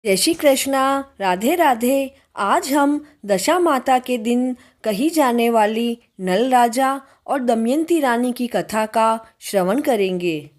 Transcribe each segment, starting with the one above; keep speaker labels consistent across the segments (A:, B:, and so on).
A: जय श्री कृष्णा। राधे राधे। आज हम दशा माता के दिन कही जाने वाली नल राजा और दमयंती रानी की कथा का श्रवण करेंगे।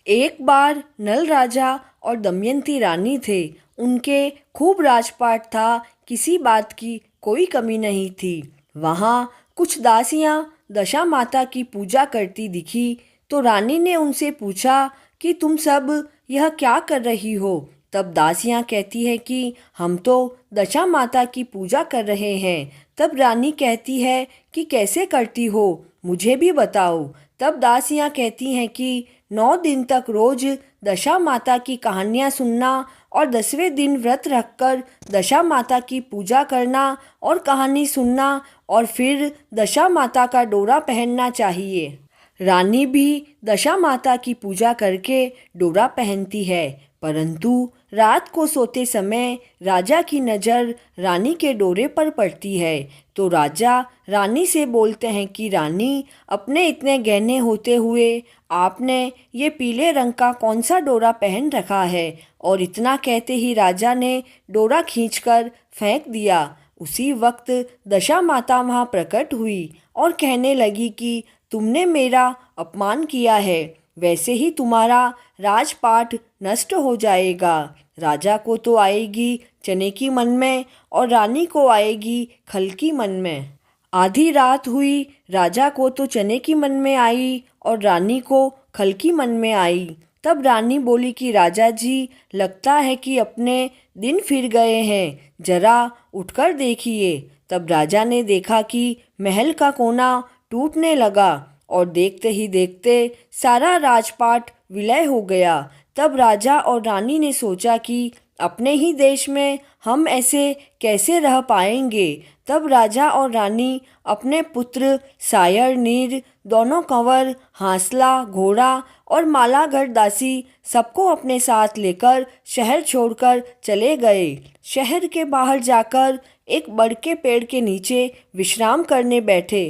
A: एक बार नल राजा और दमयंती रानी थे। उनके खूब राजपाट था, किसी बात की कोई कमी नहीं थी। वहाँ कुछ दासियाँ दशा माता की पूजा करती दिखी तो रानी ने उनसे पूछा कि तुम सब यह क्या कर रही हो। तब दासियाँ कहती है कि हम तो दशा माता की पूजा कर रहे हैं। तब रानी कहती है कि कैसे करती हो, मुझे भी बताओ। तब दासियाँ कहती हैं कि 9 दिन तक रोज दशा माता की कहानियाँ सुनना और 10वें दिन व्रत रखकर दशा माता की पूजा करना और कहानी सुनना और फिर दशा माता का डोरा पहनना चाहिए। रानी भी दशा माता की पूजा करके डोरा पहनती है, परंतु रात को सोते समय राजा की नज़र रानी के डोरे पर पड़ती है। तो राजा रानी से बोलते हैं कि रानी, अपने इतने गहने होते हुए आपने ये पीले रंग का कौन सा डोरा पहन रखा है। और इतना कहते ही राजा ने डोरा खींचकर फेंक दिया। उसी वक्त दशा माता वहाँ प्रकट हुई और कहने लगी कि तुमने मेरा अपमान किया है, वैसे ही तुम्हारा राजपाट नष्ट हो जाएगा। राजा को तो आएगी चने की मन में और रानी को आएगी खल की मन में। आधी रात हुई, राजा को तो चने की मन में आई और रानी को खल की मन में आई। तब रानी बोली कि राजा जी, लगता है कि अपने दिन फिर गए हैं, जरा उठकर देखिए। तब राजा ने देखा कि महल का कोना टूटने लगा और देखते ही देखते सारा राजपाट विलय हो गया। तब राजा और रानी ने सोचा कि अपने ही देश में हम ऐसे कैसे रह पाएंगे। तब राजा और रानी अपने पुत्र सायर, नीर, दोनों कंवर, हांसला, घोड़ा और मालागढ़ दासी सबको अपने साथ लेकर शहर छोड़कर चले गए। शहर के बाहर जाकर एक बड़ के पेड़ के नीचे विश्राम करने बैठे।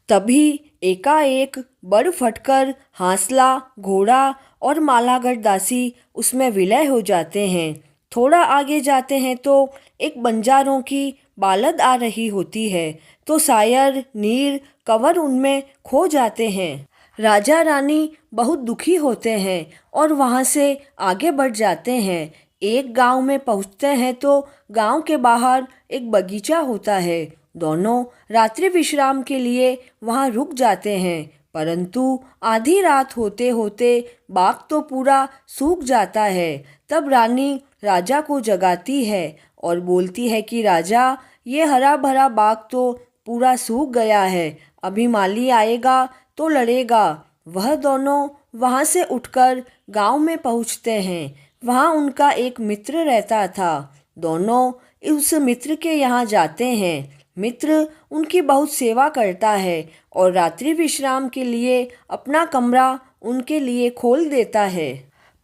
A: तभी एकाएक बड़ फटकर हांसला, घोड़ा और मालागढ़ दासी उसमें विलय हो जाते हैं। थोड़ा आगे जाते हैं तो एक बंजारों की बालद आ रही होती है, तो सायर, नीर, कंवर उनमें खो जाते हैं। राजा रानी बहुत दुखी होते हैं और वहाँ से आगे बढ़ जाते हैं। एक गांव में पहुँचते हैं तो गांव के बाहर एक बगीचा होता है। दोनों रात्रि विश्राम के लिए वहाँ रुक जाते हैं, परंतु आधी रात होते होते बाग तो पूरा सूख जाता है। तब रानी राजा को जगाती है और बोलती है कि राजा, ये हरा भरा बाग तो पूरा सूख गया है, अभी माली आएगा तो लड़ेगा। वह दोनों वहाँ से उठकर गांव में पहुँचते हैं। वहाँ उनका एक मित्र रहता था। दोनों उस मित्र के यहाँ जाते हैं। मित्र उनकी बहुत सेवा करता है और रात्रि विश्राम के लिए अपना कमरा उनके लिए खोल देता है।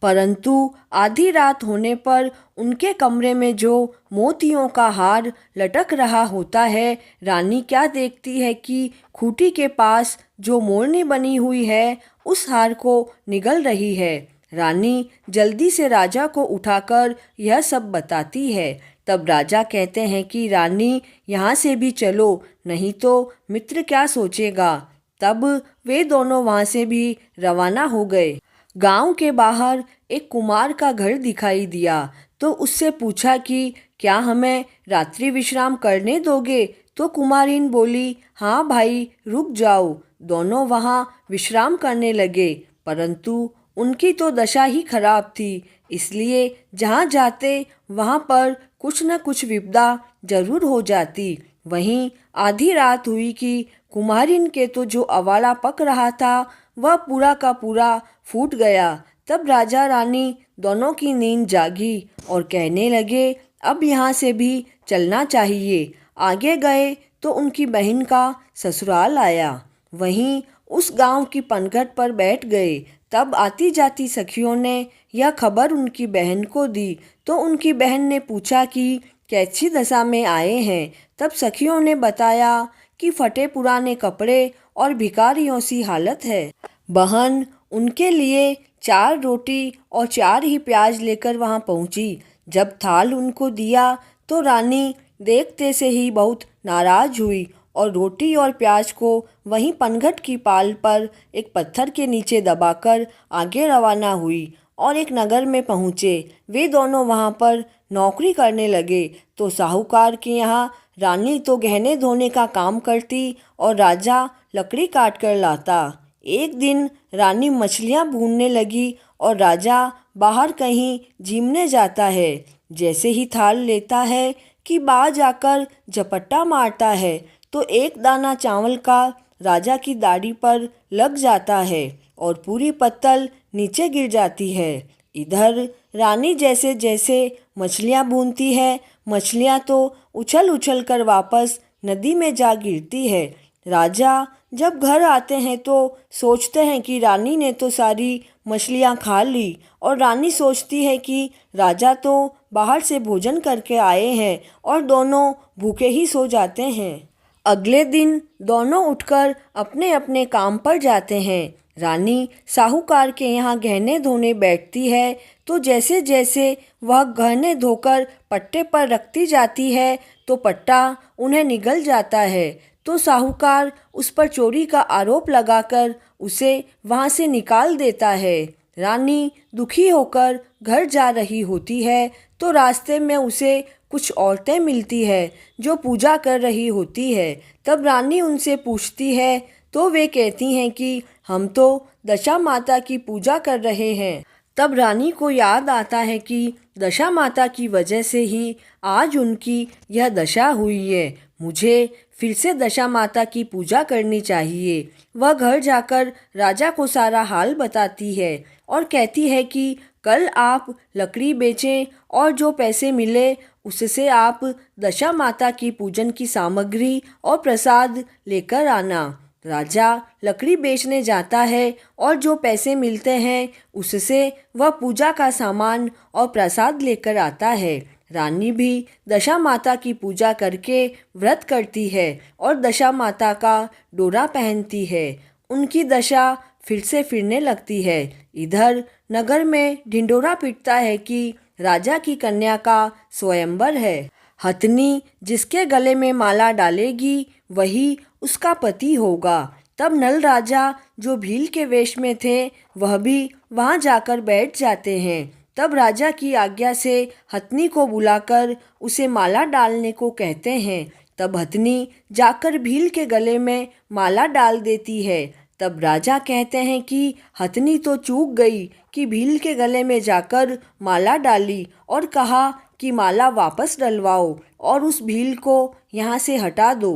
A: परंतु आधी रात होने पर उनके कमरे में जो मोतियों का हार लटक रहा होता है, रानी क्या देखती है कि खूंटी के पास जो मोरनी बनी हुई है उस हार को निगल रही है। रानी जल्दी से राजा को उठाकर यह सब बताती है। तब राजा कहते हैं कि रानी, यहाँ से भी चलो, नहीं तो मित्र क्या सोचेगा। तब वे दोनों वहाँ से भी रवाना हो गए। गांव के बाहर एक कुमार का घर दिखाई दिया तो उससे पूछा कि क्या हमें रात्रि विश्राम करने दोगे। तो कुमारीन बोली, हाँ भाई, रुक जाओ। दोनों वहाँ विश्राम करने लगे, परंतु उनकी तो दशा ही खराब थी, इसलिए जहाँ जाते वहाँ पर कुछ न कुछ विपदा जरूर हो जाती। वहीं आधी रात हुई कि कुम्हारिन के तो जो अवाड़ा पक रहा था वह पूरा का पूरा फूट गया। तब राजा रानी दोनों की नींद जागी और कहने लगे, अब यहाँ से भी चलना चाहिए। आगे गए तो उनकी बहन का ससुराल आया। वहीं उस गांव की पनघट पर बैठ गए। तब आती जाती सखियों ने यह खबर उनकी बहन को दी तो उनकी बहन ने पूछा कि कैसी दशा में आए हैं। तब सखियों ने बताया कि फटे पुराने कपड़े और भिखारियों सी हालत है। बहन उनके लिए 4 रोटी और 4 ही प्याज लेकर वहाँ पहुँची। जब थाल उनको दिया तो रानी देखते से ही बहुत नाराज हुई और रोटी और प्याज को वहीं पनघट की पाल पर एक पत्थर के नीचे दबाकर आगे रवाना हुई और एक नगर में पहुँचे। वे दोनों वहाँ पर नौकरी करने लगे। तो साहूकार के यहाँ रानी तो गहने धोने का काम करती और राजा लकड़ी काट कर लाता। एक दिन रानी मछलियाँ भूनने लगी और राजा बाहर कहीं झीमने जाता है। जैसे ही थाल लेता है कि बाज आकर झपट्टा मारता है तो एक दाना चावल का राजा की दाढ़ी पर लग जाता है और पूरी पत्तल नीचे गिर जाती है। इधर रानी जैसे जैसे मछलियाँ भूनती है, मछलियाँ तो उछल उछल कर वापस नदी में जा गिरती है। राजा जब घर आते हैं तो सोचते हैं कि रानी ने तो सारी मछलियाँ खा ली और रानी सोचती है कि राजा तो बाहर से भोजन करके आए हैं और दोनों भूखे ही सो जाते हैं। अगले दिन दोनों उठकर अपने अपने काम पर जाते हैं। रानी साहूकार के यहाँ गहने धोने बैठती है तो जैसे जैसे वह गहने धोकर पट्टे पर रखती जाती है तो पट्टा उन्हें निगल जाता है। तो साहूकार उस पर चोरी का आरोप लगाकर उसे वहाँ से निकाल देता है। रानी दुखी होकर घर जा रही होती है तो रास्ते में उसे कुछ औरतें मिलती है जो पूजा कर रही होती है। तब रानी उनसे पूछती है तो वे कहती हैं कि हम तो दशा माता की पूजा कर रहे हैं। तब रानी को याद आता है कि दशा माता की वजह से ही आज उनकी यह दशा हुई है। मुझे फिर से दशा माता की पूजा करनी चाहिए। वह घर जाकर राजा को सारा हाल बताती है और कहती है कि कल आप लकड़ी बेचें और जो पैसे मिले उससे आप दशा माता की पूजन की सामग्री और प्रसाद लेकर आना। राजा लकड़ी बेचने जाता है और जो पैसे मिलते हैं उससे वह पूजा का सामान और प्रसाद लेकर आता है। रानी भी दशा माता की पूजा करके व्रत करती है और दशा माता का डोरा पहनती है। उनकी दशा फिर से फिरने लगती है। इधर नगर में ढिंढोरा पीटता है कि राजा की कन्या का स्वयंवर है। हथनी जिसके गले में माला डालेगी वही उसका पति होगा। तब नल राजा जो भील के वेश में थे वह भी वहाँ जाकर बैठ जाते हैं। तब राजा की आज्ञा से हथनी को बुलाकर उसे माला डालने को कहते हैं। तब हथनी जाकर भील के गले में माला डाल देती है। तब राजा कहते हैं कि हथनी तो चूक गई कि भील के गले में जाकर माला डाली और कहा कि माला वापस डलवाओ और उस भील को यहाँ से हटा दो।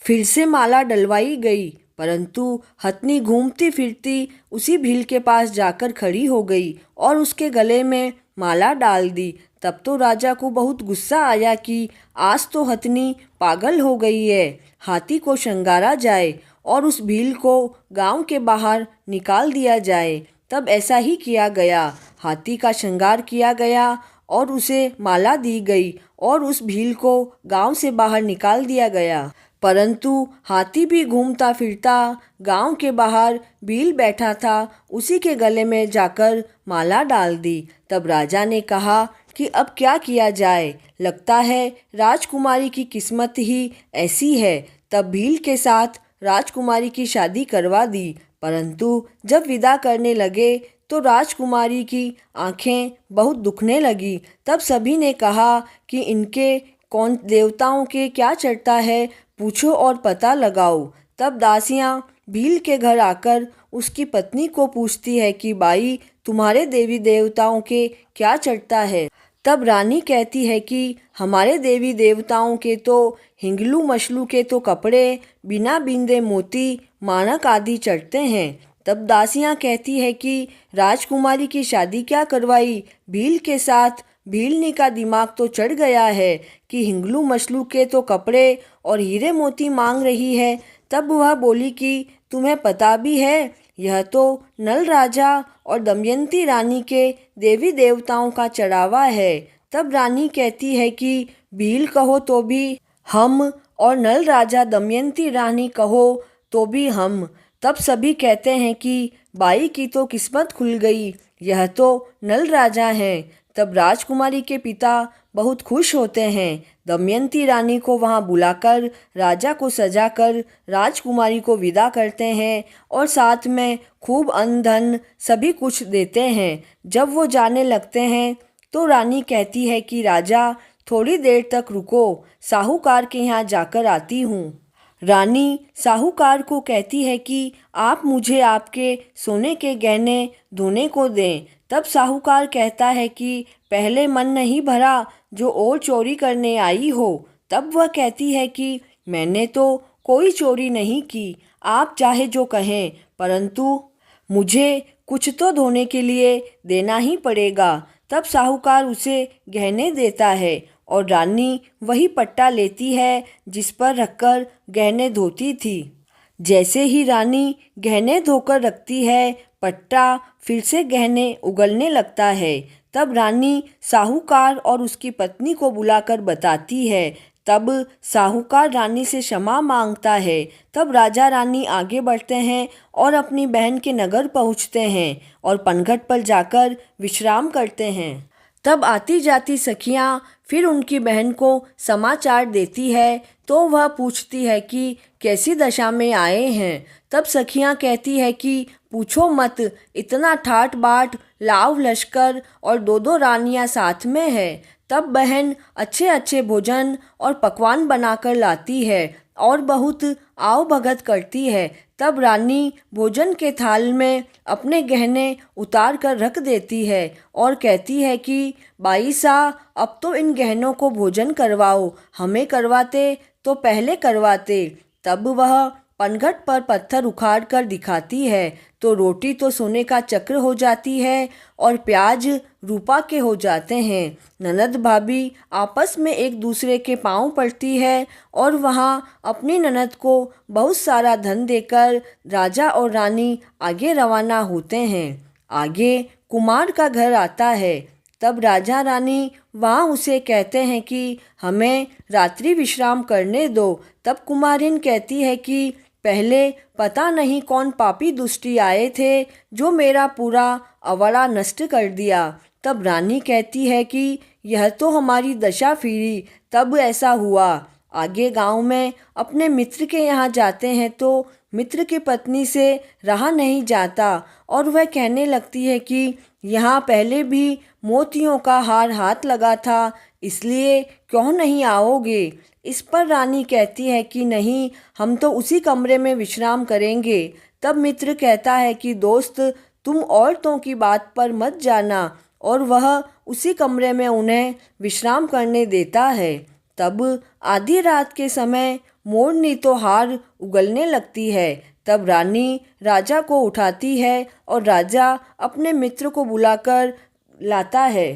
A: फिर से माला डलवाई गई परंतु हथनी घूमती फिरती उसी भील के पास जाकर खड़ी हो गई और उसके गले में माला डाल दी। तब तो राजा को बहुत गुस्सा आया कि आज तो हथनी पागल हो गई है। हाथी को श्रृंगारा जाए और उस भील को गांव के बाहर निकाल दिया जाए। तब ऐसा ही किया गया। हाथी का श्रृंगार किया गया और उसे माला दी गई और उस भील को गांव से बाहर निकाल दिया गया। परंतु हाथी भी घूमता फिरता गांव के बाहर भील बैठा था उसी के गले में जाकर माला डाल दी। तब राजा ने कहा कि अब क्या किया जाए, लगता है राजकुमारी की किस्मत ही ऐसी है। तब भील के साथ राजकुमारी की शादी करवा दी। परंतु जब विदा करने लगे तो राजकुमारी की आंखें बहुत दुखने लगी। तब सभी ने कहा कि इनके कौन देवताओं के क्या चढ़ता है, पूछो और पता लगाओ। तब दासियां भील के घर आकर उसकी पत्नी को पूछती है कि बाई तुम्हारे देवी देवताओं के क्या चढ़ता है। तब रानी कहती है कि हमारे देवी देवताओं के तो हिंगलू मछलू के तो कपड़े, बिना बिंदे मोती, मानक आदि चढ़ते हैं। तब दासियां कहती है कि राजकुमारी की शादी क्या करवाई भील के साथ, भीलनी का दिमाग तो चढ़ गया है कि हिंगलू मछलू के तो कपड़े और हीरे मोती मांग रही है। तब वह बोली कि तुम्हें पता भी है यह तो नल राजा और दमयंती रानी के देवी देवताओं का चढ़ावा है। तब रानी कहती है कि भील कहो तो भी हम और नल राजा दमयंती रानी कहो तो भी हम। तब सभी कहते हैं कि बाई की तो किस्मत खुल गई, यह तो नल राजा हैं। तब राजकुमारी के पिता बहुत खुश होते हैं। दमयंती रानी को वहाँ बुलाकर राजा को सजाकर राजकुमारी को विदा करते हैं और साथ में खूब अन्न धन सभी कुछ देते हैं। जब वो जाने लगते हैं तो रानी कहती है कि राजा थोड़ी देर तक रुको, साहूकार के यहाँ जाकर आती हूँ। रानी साहूकार को कहती है कि आप मुझे आपके सोने के गहने धोने को दें। तब साहूकार कहता है कि पहले मन नहीं भरा जो और चोरी करने आई हो। तब वह कहती है कि मैंने तो कोई चोरी नहीं की, आप चाहे जो कहें, परंतु मुझे कुछ तो धोने के लिए देना ही पड़ेगा। तब साहूकार उसे गहने देता है और रानी वही पट्टा लेती है जिस पर रखकर गहने धोती थी। जैसे ही रानी गहने धोकर रखती है, पट्टा फिर से गहने उगलने लगता है। तब रानी साहूकार और उसकी पत्नी को बुलाकर बताती है। तब साहूकार रानी से क्षमा मांगता है। तब राजा रानी आगे बढ़ते हैं और अपनी बहन के नगर पहुंचते हैं और पनघट पर जाकर विश्राम करते हैं। तब आती जाती सखियां फिर उनकी बहन को समाचार देती है तो वह पूछती है कि कैसी दशा में आए हैं। तब सखियां कहती है कि पूछो मत, इतना ठाट बाट लाव लश्कर और दो दो रानियां साथ में है। तब बहन अच्छे अच्छे भोजन और पकवान बनाकर लाती है और बहुत आव भगत करती है। तब रानी भोजन के थाल में अपने गहने उतार कर रख देती है और कहती है कि बाई सा, अब तो इन गहनों को भोजन करवाओ, हमें करवाते तो पहले करवाते। तब वह पनघट पर पत्थर उखाड़ कर दिखाती है तो रोटी तो सोने का चक्र हो जाती है और प्याज रूपा के हो जाते हैं। ननद भाभी आपस में एक दूसरे के पांव पड़ती है और वहाँ अपनी ननद को बहुत सारा धन देकर राजा और रानी आगे रवाना होते हैं। आगे कुमार का घर आता है। तब राजा रानी वहाँ उसे कहते हैं कि हमें रात्रि विश्राम करने दो। तब कुमारिन कहती है कि पहले पता नहीं कौन पापी दुष्टी आए थे जो मेरा पूरा अवड़ा नष्ट कर दिया। तब रानी कहती है कि यह तो हमारी दशा फिरी, तब ऐसा हुआ। आगे गांव में अपने मित्र के यहाँ जाते हैं तो मित्र की पत्नी से रहा नहीं जाता और वह कहने लगती है कि यहाँ पहले भी मोतियों का हार हाथ लगा था, इसलिए क्यों नहीं आओगे। इस पर रानी कहती है कि नहीं, हम तो उसी कमरे में विश्राम करेंगे। तब मित्र कहता है कि दोस्त, तुम औरतों की बात पर मत जाना, और वह उसी कमरे में उन्हें विश्राम करने देता है। तब आधी रात के समय मोरनी तो हार उगलने लगती है। तब रानी राजा को उठाती है और राजा अपने मित्र को बुलाकर लाता है।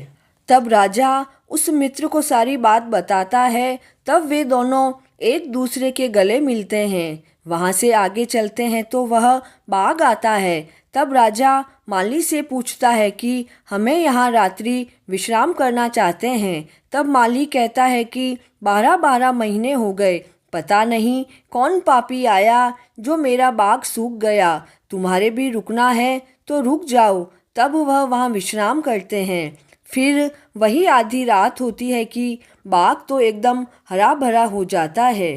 A: तब राजा उस मित्र को सारी बात बताता है। तब वे दोनों एक दूसरे के गले मिलते हैं। वहाँ से आगे चलते हैं तो वह बाग आता है। तब राजा माली से पूछता है कि हमें यहाँ रात्रि विश्राम करना चाहते हैं। तब माली कहता है कि 12-12 महीने हो गए, पता नहीं कौन पापी आया जो मेरा बाग सूख गया। तुम्हारे भी रुकना है तो रुक जाओ। तब वह वहाँ विश्राम करते हैं। फिर वही आधी रात होती है कि बाग तो एकदम हरा भरा हो जाता है।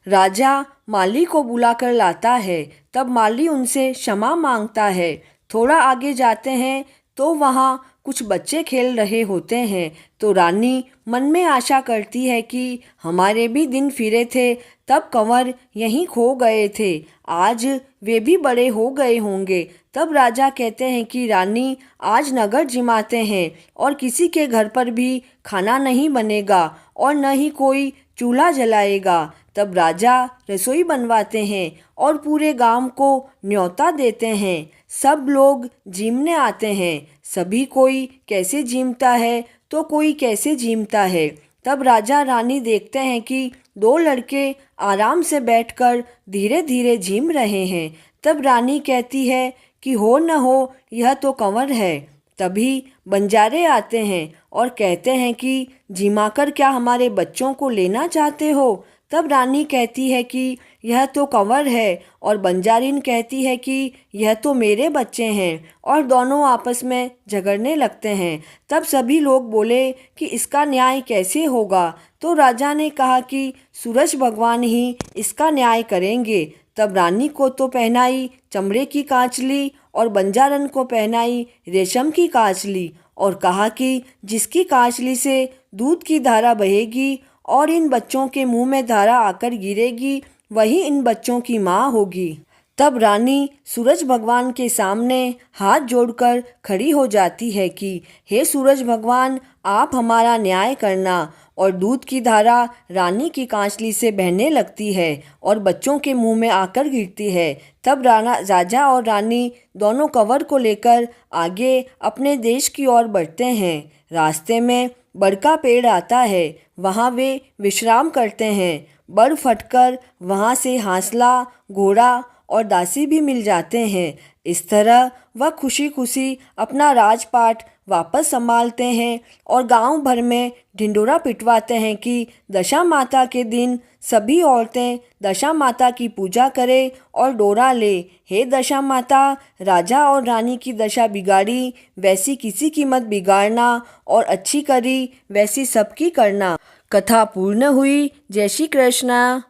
A: राजा माली को बुलाकर लाता है। तब माली उनसे क्षमा मांगता है। थोड़ा आगे जाते हैं तो वहाँ कुछ बच्चे खेल रहे होते हैं। तो रानी मन में आशा करती है कि हमारे भी दिन फिरे थे, तब कंवर यहीं खो गए थे, आज वे भी बड़े हो गए होंगे। तब राजा कहते हैं कि रानी, आज नगर जिमाते हैं और किसी के घर पर भी खाना नहीं बनेगा और न ही कोई चूल्हा जलाएगा। तब राजा रसोई बनवाते हैं और पूरे गांव को न्योता देते हैं। सब लोग जीमने आते हैं। सभी कोई कैसे जीमता है तो कोई कैसे जीमता है। तब राजा रानी देखते हैं कि 2 लड़के आराम से बैठकर धीरे धीरे झीम रहे हैं। तब रानी कहती है कि हो न हो, यह तो कंवर है। तभी बंजारे आते हैं और कहते हैं कि जिमाकर क्या हमारे बच्चों को लेना चाहते हो। तब रानी कहती है कि यह तो कंवर है और बंजारिन कहती है कि यह तो मेरे बच्चे हैं और दोनों आपस में झगड़ने लगते हैं। तब सभी लोग बोले कि इसका न्याय कैसे होगा। तो राजा ने कहा कि सूरज भगवान ही इसका न्याय करेंगे। तब रानी को तो पहनाई चमड़े की कांचली और बंजारन को पहनाई रेशम की कांचली और कहा कि जिसकी कांचली से दूध की धारा बहेगी और इन बच्चों के मुंह में धारा आकर गिरेगी वही इन बच्चों की माँ होगी। तब रानी सूरज भगवान के सामने हाथ जोड़कर खड़ी हो जाती है कि हे सूरज भगवान, आप हमारा न्याय करना। और दूध की धारा रानी की कांचली से बहने लगती है और बच्चों के मुंह में आकर गिरती है। तब राजा और रानी दोनों कंवर को लेकर आगे अपने देश की ओर बढ़ते हैं। रास्ते में बड़का पेड़ आता है, वहाँ वे विश्राम करते हैं। बड़ फटकर वहाँ से हांसला, घोड़ा और दासी भी मिल जाते हैं। इस तरह वह खुशी खुशी अपना राजपाट वापस संभालते हैं और गांव भर में ढिंढोरा पिटवाते हैं कि दशा माता के दिन सभी औरतें दशा माता की पूजा करें और डोरा ले। हे दशा माता, राजा और रानी की दशा बिगाड़ी वैसी किसी की मत बिगाड़ना और अच्छी करी वैसी सबकी करना। कथा पूर्ण हुई। जय श्री कृष्ण।